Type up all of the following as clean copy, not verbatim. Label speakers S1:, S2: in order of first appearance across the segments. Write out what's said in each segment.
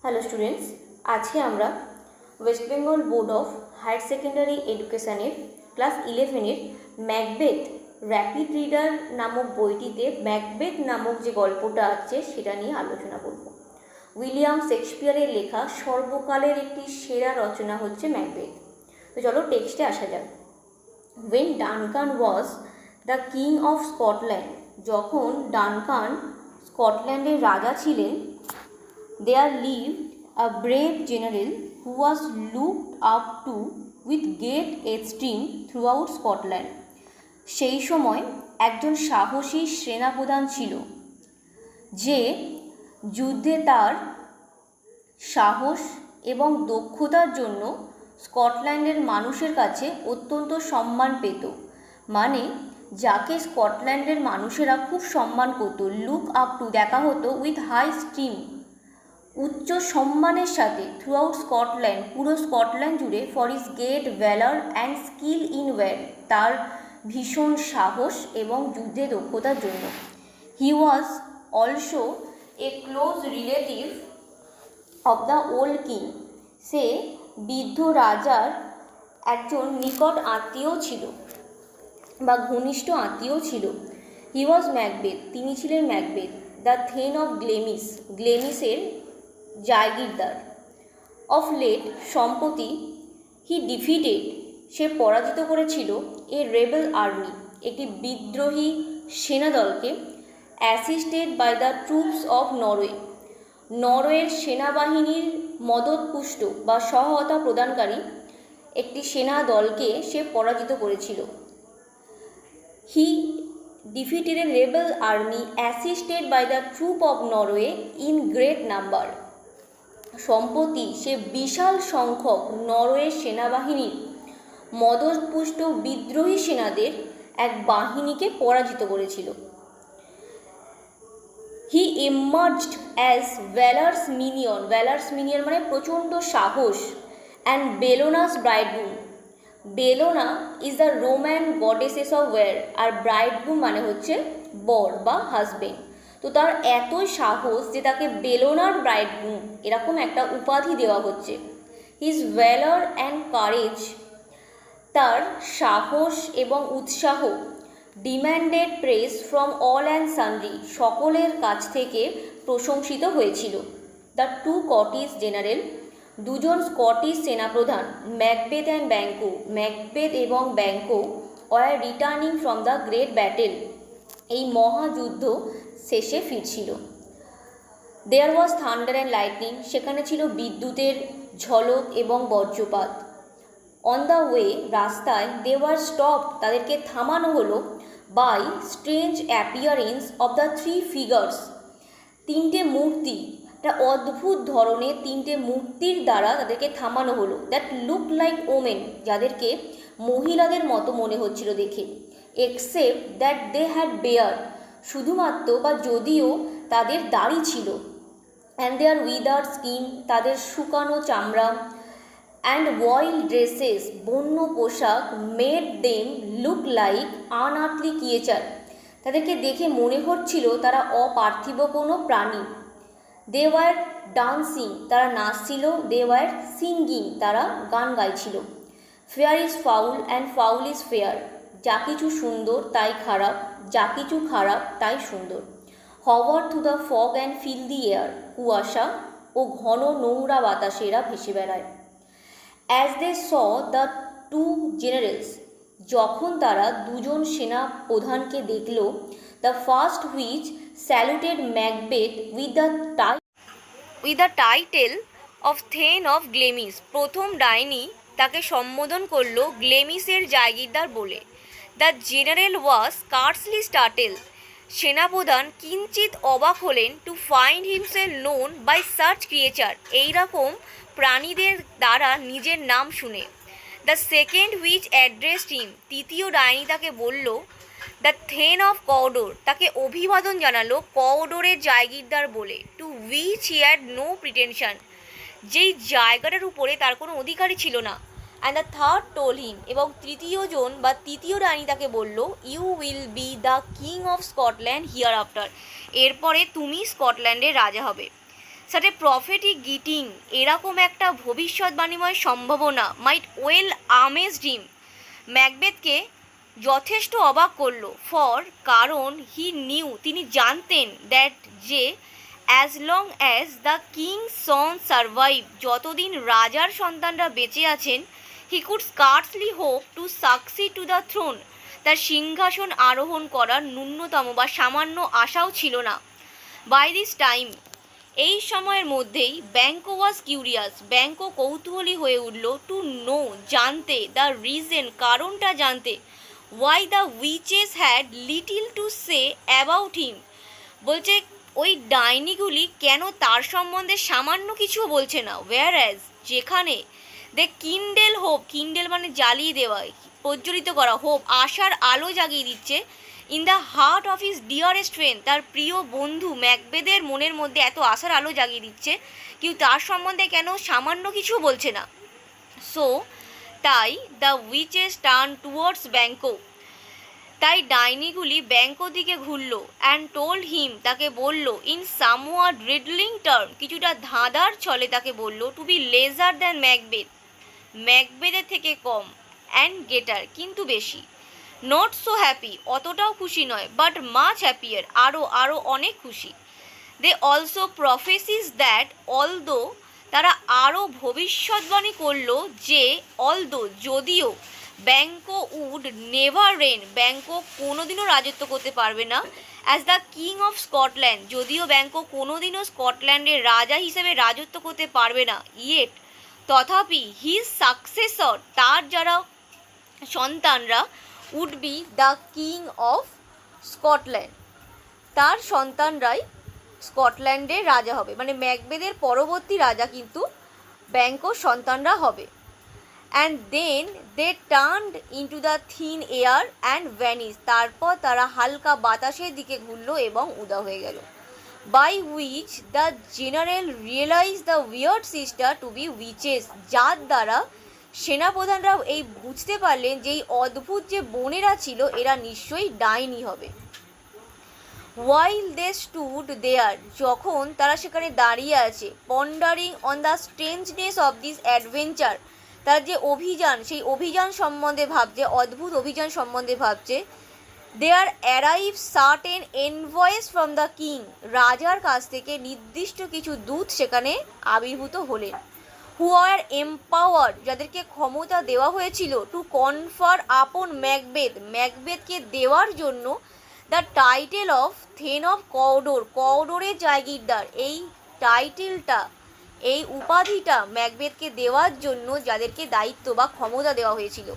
S1: Hello students, আজকে আমরা West Bengal board of higher secondary এডুকেশনের ক্লাস 11-এর ম্যাকবেথ র্যাপিড রিডার নামক বইটিতে ম্যাকবেথ নামক যে গল্পটা আছে সেটা নিয়ে আলোচনা করব। উইলিয়াম শেক্সপিয়ারের লেখা সর্বকালের একটি সেরা রচনা হচ্ছে ম্যাকবেথ। তো চলো টেক্সটে আসা যাক। When Duncan was the king of Scotland, যখন ডানকান স্কটল্যান্ডের রাজা ছিলেন, there lived a brave general who was looked up to with great esteem throughout Scotland. সেই সময় একজন সাহসী সেনাপ্রধান ছিল যে যুদ্ধে তার সাহস এবং দক্ষতার জন্য স্কটল্যান্ডের মানুষের কাছে অত্যন্ত সম্মান পেত। মানে যাকে স্কটল্যান্ডের মানুষেরা খুব সম্মান করত, লুক আপ টু দেখা হতো উইথ হাই স্টিম, উচ্চ সম্মানের সাথে, থ্রু আউট স্কটল্যান্ড, পুরো স্কটল্যান্ড জুড়ে, for his great valour and skill in war, তার ভীষণ সাহস এবং যুদ্ধে দক্ষতার জন্য। He was also a close relative of the old king, সে বৃদ্ধ রাজার একজন নিকট আত্মীয় ছিল বা ঘনিষ্ঠ আত্মীয় ছিল। হি ওয়াজ ম্যাকবেথ, তিনি ছিলেন Macbeth, the thane of Glamis, গ্লেমিসের জায়গিরদার। অফ লেট, সম্প্রতি, হি ডিফিটেড, সে পরাজিত করেছিল এ রেবেল আর্মি, একটি বিদ্রোহী সেনাদলকে, assisted by the troops of Norway, নরওয়ের সেনাবাহিনীর মদতপুষ্ট বা সহায়তা প্রদানকারী একটি সেনা দলকে সে পরাজিত করেছিল। হি defeated a rebel army assisted by the troop of Norway in great number. সম্প্রতি সে বিশাল সংখ্যক নরওয়ের সেনাবাহিনীর মদতপুষ্ট বিদ্রোহী সেনাদের এক বাহিনীকে পরাজিত করেছিল। হি emerged as Valor's minion, Valor's minion মানে প্রচণ্ড সাহস, and Bellona's bridegroom, Bellona is the Roman goddesses of war, আর ব্রাইডগ্রুম মানে হচ্ছে বর বা হাজবেন্ড। তো তার এতই সাহস যে তাকে বেলোনার ব্রাইডগ্রুম এরকম একটা উপাধি দেওয়া হচ্ছে। হিজ ভ্যালর অ্যান্ড কারেজ, তার সাহস এবং উৎসাহ, demanded praise from all and sundry, সকলের কাছ থেকে প্রশংসিত হয়েছিল। দ্য টু স্কটিশ জেনারেল, দুজন স্কটিশ সেনাপ্রধান, ম্যাকবেথ অ্যান্ড ব্যাঙ্কো, ম্যাকবেথ এবং Banquo, were returning from the great battle, এই মহাযুদ্ধ শেষে ফিরছিল। There was thunder and lightning, সেখানে ছিল বিদ্যুতের ঝলক এবং বজ্রপাত। অন দ্য ওয়ে, রাস্তায়, দে ওয়ার স্টপ, তাদেরকে থামানো হলো, by strange appearance of the three figures, তিনটে মূর্তি, একটা অদ্ভুত ধরনের তিনটে মূর্তির দ্বারা তাদেরকে থামানো হলো। দ্যাট লুক লাইক ওমেন, যাদেরকে মহিলাদের মতো মনে হচ্ছিল দেখে। Except that they had beard, শুধুমাত্র বা যদিও তাদের দাড়ি ছিল। অ্যান্ড দেয়ার উইদার স্কিন, তাদের শুকানো চামড়া। অ্যান্ড ওয়াইল্ড ড্রেসেস, বন্য পোশাক, made them look like আনআর্থলি creature, তাদেরকে দেখে মনে হচ্ছিল তারা অপার্থিব কোনো প্রাণী। দে ওয়ার ডান্সিং, তারা নাচছিল। দে ওয়ার সিঙ্গিং, তারা গান গাইছিল। Fair is foul and foul is fair, যা কিছু সুন্দর তাই খারাপ, যা কিছু খারাপ তাই সুন্দর। Hover through the fog and filthy air, কুয়াশা ও ঘন নোংরা বাতাসে এরা ভেসে বেড়ায়। As they saw the two generals, যখন তারা দুজন সেনা প্রধানকে দেখল, the first witch saluted Macbeth with the title of thane of Glamis, প্রথম ডাইনি তাকে সম্বোধন করল গ্লেমিসের জায়গিরদার বলে। The general was scarcely startled, সেনাপ্রধান কিঞ্চিত অবাক হলেন, to find himself known by সার্চ ক্রিয়েচার, এইরকম প্রাণীদের দ্বারা নিজের নাম শুনে। দ্য সেকেন্ড হুইচ অ্যাড্রেসড হিম, তৃতীয় ডাইনি তাকে বলল, দ্য থেন অফ কওডোর, তাকে অভিবাদন জানালো কওডোরের জায়গিরদার বলে। To which he had no pretension, যেই জায়গাটার উপরে তার কোনো অধিকারই ছিল না। And the third told him, এবং তৃতীয় জন বা তৃতীয় ডাইনি তাকে বলল, you will be the king of Scotland hereafter, এরপরে তুমি স্কটল্যান্ডের রাজা হবে। সাথে প্রফেটিক গিটিং, এরকম একটা ভবিষ্যৎবাণীময় সম্ভাবনা মাইট ওয়েল আমেজড হিম, ম্যাকবেথকে যথেষ্ট অবাক করলো। কারণ হি নিউ, তিনি জানতেন দ্যাট যে as long as the king Son survive, যতদিন রাজার সন্তানরা বেঁচে আছেন, he could scarcely hope to succeed to the thrown, তার সিংহাসন আরোহণ করার ন্যূনতম বা সামান্য আশাও ছিল না। বাই দিস টাইম, এই সময়ের মধ্যেই ব্যাঙ্কো ওয়াজ কিউরিয়াস, ব্যাঙ্কো কৌতূহলী হয়ে উঠল টু নো, জানতে, দ্য রিজন, কারণটা জানতে, why the witches had little to say about him, বলছে ওই ডাইনিগুলি কেন তার সম্বন্ধে সামান্য কিছুও বলছে না। ওয়্যারঅ্যাজ, যেখানে দে কিন্ডেল হোপ, কিন্ডেল মানে জ্বালিয়ে দেওয়া, প্রজ্বলিত করা, হোপ আশার আলো জাগিয়ে দিচ্ছে, in the heart of his dearest friend, তার প্রিয় বন্ধু ম্যাকবেথের মনের মধ্যে এত আশার আলো জাগিয়ে দিচ্ছে, কিন্তু তার সম্বন্ধে কেন সামান্য কিছু বলছে না। সো তাই দ্য উইচেস টার্ন টুয়ার্ডস ব্যাঙ্কো, তাই ডাইনিগুলি ব্যাঙ্কো দিকে ঘুরল, অ্যান্ড টোল্ড হিম, তাকে বলল, ইন সামওয়াট রিডলিং টার্ম, কিছুটা ধাঁধার ছলে তাকে বলল, to be lesser than Macbeth, ম্যাকবেথের থেকে কম, অ্যান্ড গেটার, কিন্তু বেশি, নট সো হ্যাপি, অতটাও খুশি নয়, বাট মাচ হ্যাপিয়ার, আরও অনেক খুশি। দে অলসো প্রফেসিস দ্যাট অলদো, তারা আরও ভবিষ্যৎবাণী করল যে অলদো, যদিও, ব্যাঙ্কো উড নেভার রেন, ব্যাঙ্কো কোনোদিনও রাজত্ব করতে পারবে না, as the king of Scotland, যদিও ব্যাঙ্কো কোনোদিনও স্কটল্যান্ডের রাজা হিসেবে রাজত্ব করতে পারবে না, ইয়েট, তথাপি হিজ সাকসেসর, তার যারা সন্তানরা, would be the king of Scotland, তার সন্তানরাই স্কটল্যান্ডের রাজা হবে, মানে ম্যাকবেথের পরবর্তী রাজা কিন্তু ব্যাঙ্কোর সন্তানরা হবে। And then they turned into the thin air and vanish, তারপর তারা হালকা বাতাসের দিকে ঘুরল এবং উদা হয়ে গেল। By which the general realise the weird sister to be witches, যার দ্বারা সেনাপ্রধানরা এই বুঝতে পারলেন যে এই অদ্ভুত যে বোনেরা ছিল এরা নিশ্চয়ই ডাইনি হবে। ওয়াইল দে স্টুড দেয়ার, যখন তারা সেখানে দাঁড়িয়ে আছে, pondering on the strangeness of this adventure, তার যে অভিযান, সেই অভিযান সম্বন্ধে ভাবছে, অদ্ভুত অভিযান সম্বন্ধে ভাবছে, there arrive certain envoys from the king, রাজার কাছ থেকে নির্দিষ্ট কিছু দূত সেখানে আবির্ভূত হলেন, হু আর এম্পাওয়ার্ড, যাদেরকে ক্ষমতা দেওয়া হয়েছিল, টু কনফার আপন ম্যাকবেথ, ম্যাকবেথকে দেওয়ার জন্য, the title of thane of Cawdor, কওডোরের জায়গিরদার, এই টাইটেলটা, এই উপাধিটা ম্যাকবেথকে দেওয়ার জন্য যাদেরকে দায়িত্ব বা ক্ষমতা দেওয়া হয়েছিল।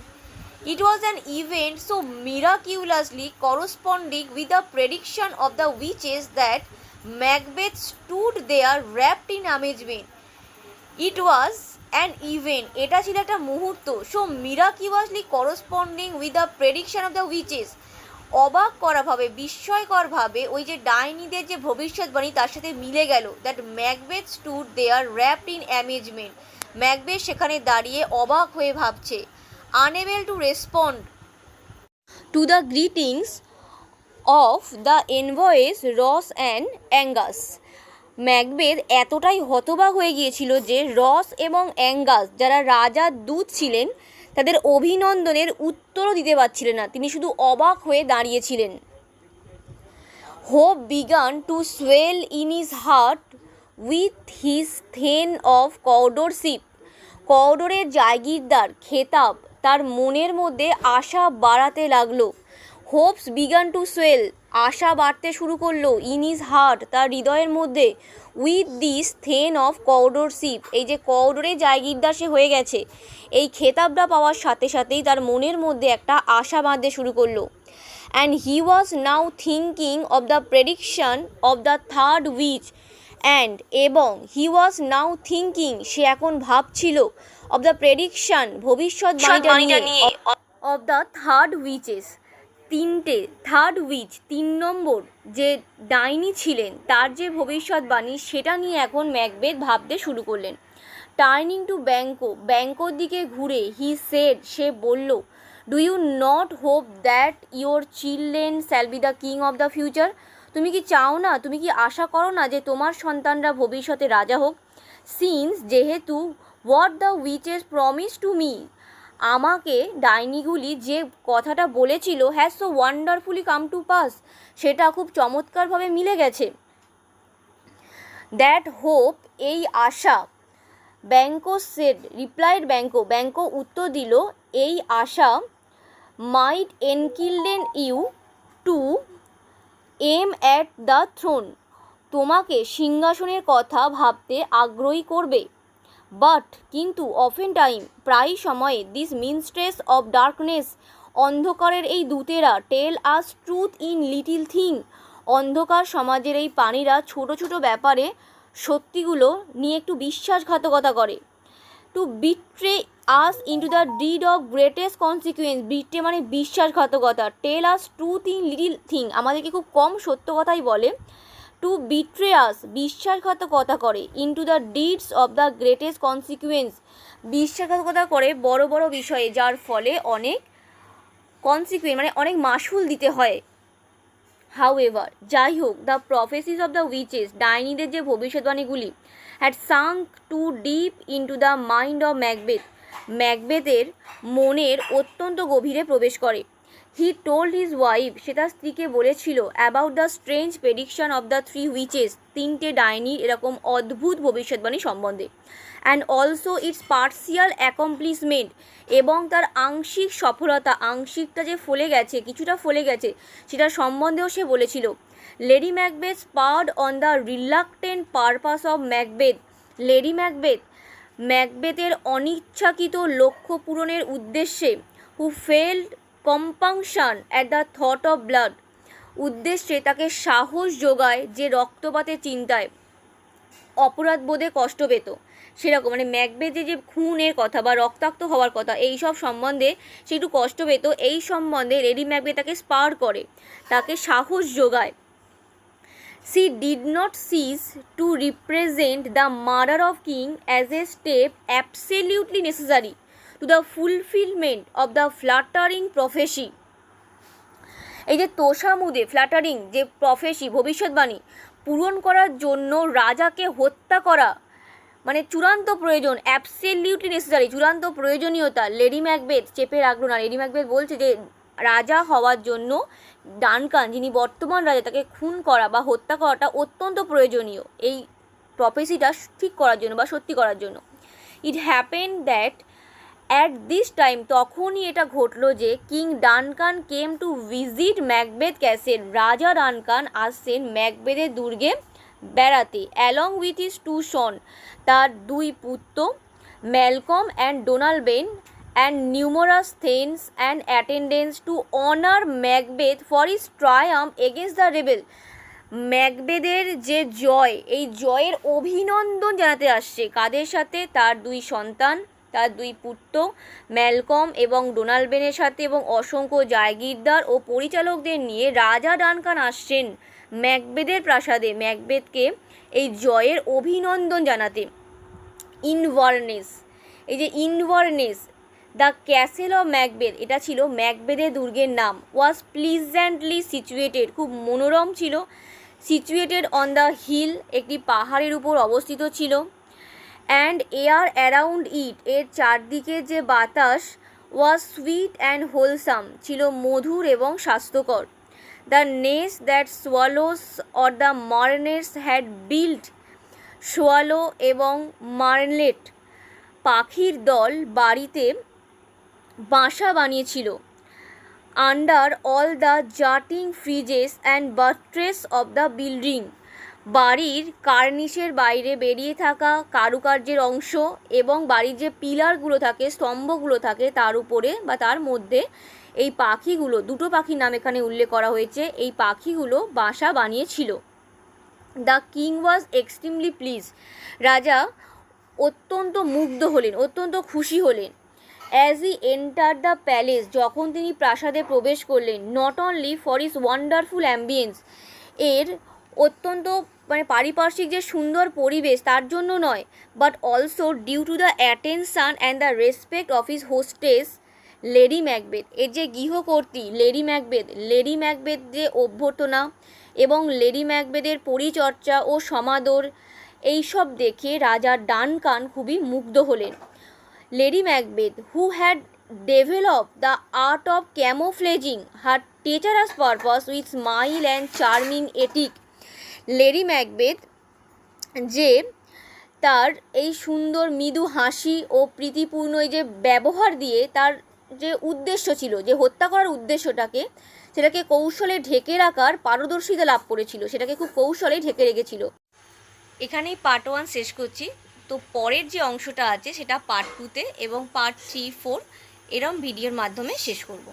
S1: It was an event so miraculously corresponding with the prediction of the witches that Macbeth stood there rapt in amazement. It was an event, এটা ছিল একটা মুহূর্ত, so miraculously corresponding with the prediction of the witches, অবাক করাভাবে, বিস্ময়করভাবে ওই যে ডাইনিদের যে ভবিষ্যৎবাণী তার সাথে মিলে গেল, that Macbeth stood there rapt in amazement, Macbeth সেখানে দাঁড়িয়ে অবাক হয়ে ভাবছে, unable to respond to the greetings of the envoys Ross and Angus, Macbeth এতটাই হতবাক হয়ে গিয়েছিল যে রস এবং অ্যাঙ্গাস যারা রাজার দূত ছিলেন তাদের অভিনন্দনের উত্তরও দিতে পারছিলেন না, তিনি শুধু অবাক হয়ে দাঁড়িয়েছিলেন। Hope began to swell in his heart with his thane of Cawdorship, কওডোরের জায়গিরদার খেতাব তার মনের মধ্যে আশা বাড়াতে লাগলো। হোপস বিগান টু সোয়েল, আশা বাড়তে শুরু করলো, ইন হিজ হার্ট, তার হৃদয়ের মধ্যে, with this thane of Cawdorship, এই যে কওডোরের জায়গিরদার সে হয়ে গেছে, এই খেতাবটা পাওয়ার সাথে সাথেই তার মনের মধ্যে একটা আশা বাঁধতে শুরু করলো। And he was now thinking of the prediction of the third which, and এবং হি ওয়াজ নাও থিঙ্কিং, সে এখন ভাবছিল, অফ দ্য প্রেডিকশন, ভবিষ্যৎবাণীটা নিয়ে, অফ দ্য থার্ড উইচেস, তিনটে, থার্ড উইচ, 3 নম্বর যে ডাইনি ছিলেন তার যে ভবিষ্যৎবাণী সেটা নিয়ে এখন ম্যাকবেথ ভাবতে শুরু করলেন। টার্নিং টু ব্যাঙ্কো, ব্যাঙ্কোর দিকে ঘুরে, হি সেড, সে বলল, do you not hope that your children shall be the king of the future, তো তুমি কি চাও না, তুমি কি আশা করো না যে তোমার সন্তানরা ভবিষ্যতে রাজা হোক? সিন্স যেহেতু what the witches promise to me, আমাকে ডাইনিগুলি যে কথাটা বলেছিল has so wonderfully come to pass, সেটা খুব চমৎকারভাবে মিলে গেছে। দ্যাট হোপ, এই আশা, ব্যাঙ্কো সেড রিপ্লাইড ব্যাঙ্কো উত্তর দিল, এই আশা might enkindle you to aim at the throne, তোমাকে সিংহাসনের কথা ভাবতে আগ্রহী করবে। বাট কিন্তু অফেন টাইম, প্রায় সময়ে, দিস মিনস্ট্রেস অফ ডার্কনেস, অন্ধকারের এই দূতেরা, টেল us truth in little thing, অন্ধকার সমাজের এই প্রাণীরা ছোট ছোট ব্যাপারে সত্যিগুলো নিয়ে একটু বিশ্বাসঘাতকতা করে। To betray us into the deed of greatest consequence, betray মানে বিশ্বাসঘাতকতা, tell us truth in little thing, আমাদেরকে খুব কম সত্য কথাই বলে। টু বিট্রে আস, বিশ্বাসঘাতকতা করে, into the deeds of the greatest consequence, বিশ্বাসঘাতকতা করে বড় বড় বিষয়ে, যার ফলে অনেক কনসিকুয়েন্স মানে অনেক মাসুল দিতে হয়। হাউএভার, যাই হোক, the prophecies of the witches, ডাইনিদের যে ভবিষ্যৎবাণীগুলি, had sunk too deep into the mind of Macbeth, ম্যাকবেথের মনের অত্যন্ত গভীরে প্রবেশ করে। হি টোল্ড হিজ ওয়াইফ, সে তার স্ত্রীকে বলেছিল, about the strange prediction of the three witches, তিনটে ডাইনির এরকম অদ্ভুত ভবিষ্যৎবাণী সম্বন্ধে। And also its partial accomplishment, এবং তার আংশিক সফলতা, আংশিকটা যে ফলে গেছে, কিছুটা ফলে গেছে, সেটা সম্বন্ধেও সে বলেছিল। Lady Macbeth spurred on the reluctant purpose of Macbeth, Lady Macbeth, ম্যাকবেথের অনিচ্ছাকৃত লক্ষ্য পূরণের উদ্দেশ্যে, who felt compunction at the thought of blood, উদ্দেশ্যে তাকে সাহস যোগায় যে রক্তপাতের চিন্তায় অপরাধবোধে কষ্ট পেত, সেরকম মানে ম্যাকবেথের যে খুনের কথা বা রক্তাক্ত হওয়ার কথা, এই সব সম্বন্ধে সে একটু কষ্ট পেত, এই সম্বন্ধে লেডি ম্যাকবেথ তাকে স্পার করে, তাকে সাহস যোগায়। She did not cease to represent the murder of King as a step absolutely necessary to the fulfillment of the flattering prophecy. এই যে তোষামুদে ফ্ল্যাটারিং যে প্রফেসি, ভবিষ্যৎবাণী পূরণ করার জন্য রাজাকে হত্যা করা মানে চূড়ান্ত প্রয়োজন, অ্যাবসলিউটলি নেসেসারি, চূড়ান্ত প্রয়োজনীয়তা, লেডি ম্যাকবেথ চেপে রাখলো না। লেডি ম্যাকবেথ বলছে যে রাজা হওয়ার জন্য ডানকান, যিনি বর্তমান রাজা, তাকে খুন করা বা হত্যা করাটা অত্যন্ত প্রয়োজনীয়, এই প্রফেসিটা ঠিক করার জন্য বা সত্যি করার জন্য। It happen that at this time, তখনই এটা ঘটলো যে king Duncan came to visit Macbeth castle, রাজা ডানকান আসছেন ম্যাকবেথের দুর্গে বেড়াতে, along with his two son, তার দুই পুত্র Malcolm and Donalbain, and numerous thanes and attendants to honour Macbeth for his triumph against the rebel, ম্যাকবেথের যে জয়, এই জয়ের অভিনন্দন জানাতে আসছে, কাদের সাথে? তার দুই সন্তান, তার দুই পুত্র ম্যালকম এবং ডোনাল্ডবেনের সাথে, এবং অসংখ্য জায়গিরদার ও পরিচালকদের নিয়ে রাজা ডানকান আসছেন ম্যাকবেথের প্রাসাদে ম্যাকবেথকে এই জয়ের অভিনন্দন জানাতে। ইনভারনেস, এই যে ইনভারনেস, দ্য ক্যাসেল অফ ম্যাকবেথ, এটা ছিল ম্যাকবেথের দুর্গের নাম। ওয়াজ প্লিজেন্টলি সিচুয়েটেড, খুব মনোরম ছিল। সিচুয়েটেড অন দ্য হিল, একটি পাহাড়ের উপর অবস্থিত ছিল। অ্যান্ড এয়ার অ্যারাউন্ড ইট, এর চারদিকে যে বাতাস, ওয়াজ সুইট অ্যান্ড হোলসাম, ছিল মধুর এবং স্বাস্থ্যকর। The nest that swallows or the martlets had build, swallow এবং মার্নেট পাখির দল বাড়িতে বাসা বানিয়েছিল। Under all the jutting friezes and buttresses of the building, বাড়ির কার্নিশের বাইরে বেরিয়ে থাকা কারুকার্যের অংশ এবং বাড়ির যে পিলারগুলো থাকে, স্তম্ভগুলো থাকে, তার উপরে বা তার মধ্যে এই পাখিগুলো, দুটো পাখির নাম এখানে উল্লেখ করা হয়েছে, এই পাখিগুলো বাসা বানিয়েছিল। The king was extremely please, রাজা অত্যন্ত মুগ্ধ হলেন, অত্যন্ত খুশি হলেন। As he enter the palace, যখন তিনি প্রাসাদে প্রবেশ করলেন, not only for is wonderful ambience, এর অত্যন্ত মানে পারিপার্শ্বিক যে সুন্দর পরিবেশ তার জন্য নয়, but also due to the attention and the respect of his hostess lady Macbeth, এর যে গৃহকর্ত্রী লেডি ম্যাকবেথ যে অভ্যর্থনা এবং লেডি ম্যাকবেথের পরিচর্যা ও সমাদর এইসব দেখে রাজা ডানকান খুবই মুগ্ধ হলেন। Lady Macbeth, who had developed the art of camouflaging her treacherous purpose with smile and charming ethic. Lady Macbeth যে তার এই সুন্দর মৃদু হাসি ও প্রীতিপূর্ণ এই যে ব্যবহার দিয়ে তার যে উদ্দেশ্য ছিল, যে হত্যা করার উদ্দেশ্যটাকে, সেটাকে কৌশলে ঢেকে রাখার পারদর্শিতা লাভ করেছিল, সেটাকে খুব কৌশলে ঢেকে রেখেছিল। এখানেই পার্ট 1 শেষ করছি। তো পরের যে অংশটা আছে সেটা পার্ট 2তে এবং পার্ট 3, 4 এরম ভিডিওর মাধ্যমে শেষ করব।